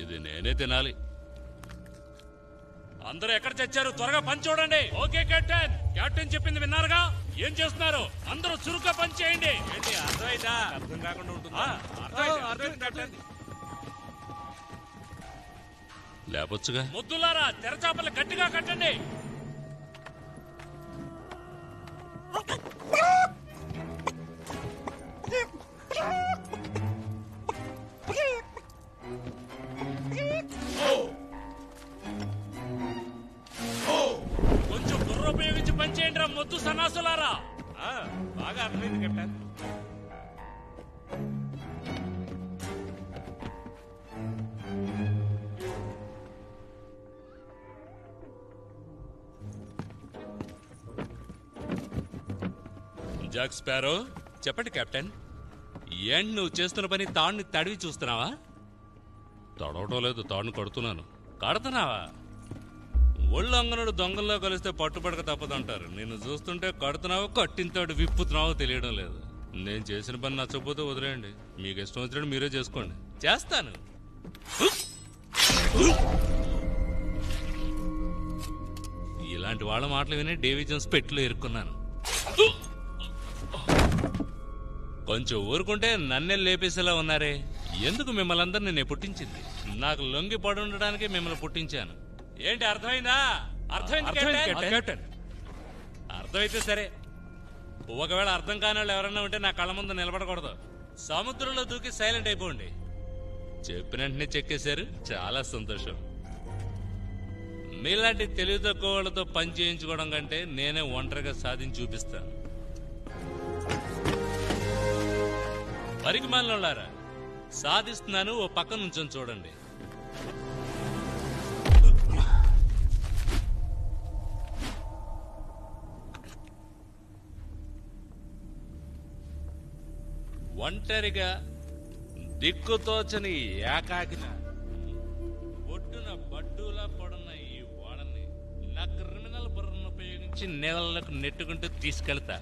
ఇది నేనే తినాలి. అందరూ ఎక్కడ చచ్చారు? త్వరగా పని చూడండి. Okay captain. కెప్టెన్ చెప్పింది విన్నారుగా? ఏం చేస్తున్నారు? అందరూ చురుగ్గా పని చేయండి. ఏంటి అర్థమైందా? అర్థం కాకుండా ఉంటుందా? అర్థమైంది కెప్టెన్. లేపొచ్చుగా. ముద్దులారా తెరచాపలు గట్టిగా కట్టండి. కొంచెం బుర్ర ఉపయోగించి పనిచేయండి రా మొద్దు సన్నాసులారా. బాగా అర్థమైంది కెప్టెన్. జాక్ స్పారో, చెప్పండి కెప్టెన్. ఏంటి నువ్వు చేస్తున్న పని? తాడుని తడివి చూస్తున్నావా? తడవటం లేదు, తాడుని కడుతున్నాను. కడుతున్నావా? ఒళ్ళొంగనుడు దొంగల్లో కలిస్తే పట్టుబడక తప్పదంటారు. నిన్ను చూస్తుంటే కడుతున్నావో కట్టిన తాడు విప్పుతున్నావో తెలియడం లేదు. నేను చేసిన పని నచ్చకపోతే వదిలేయండి. మీకు ఇష్టం వచ్చినట్టు మీరే చేసుకోండి. చేస్తాను. ఇలాంటి వాళ్ళ మాటలు విని డేవి జోన్స్ పెట్టులో ఇరుక్కున్నాను. కొంచెం ఊరుకుంటే నన్నే లేపేసేలా ఉన్నారే. ఎందుకు మిమ్మల్ని అందరు నేను పుట్టించింది? నాకు లొంగి పడి ఉండడానికి మిమ్మల్ని పుట్టించాను. ఏంటి అర్థమైందా? అర్థమైంది. అర్థమైతే సరే. ఒకవేళ అర్థం కాని వాళ్ళు ఎవరన్నా ఉంటే నా కళ్ళ ముందు నిలబడకూడదు. సముద్రంలో దూకి సైలెంట్ అయిపోండి. చెప్పిన వెంటనే చెక్కేశారు, చాలా సంతోషం. మీలాంటి తెలివి తక్కువ వాళ్ళతో పని చేయించుకోవడం కంటే నేనే ఒంటరిగా సాధించి చూపిస్తాను. పరిగమాలనులారా, సాధిస్తున్నాను. ఓ పక్క నుంచొని చూడండి. ఒంటరిగా దిక్కుతోచని ఏకాకిన ఒడ్డున బడ్డూలా పడున్న ఈ ఓడని నా క్రిమినల్ బుర్రను ఉపయోగించి నీళ్ళకు నెట్టుకుంటూ తీసుకెళ్తా.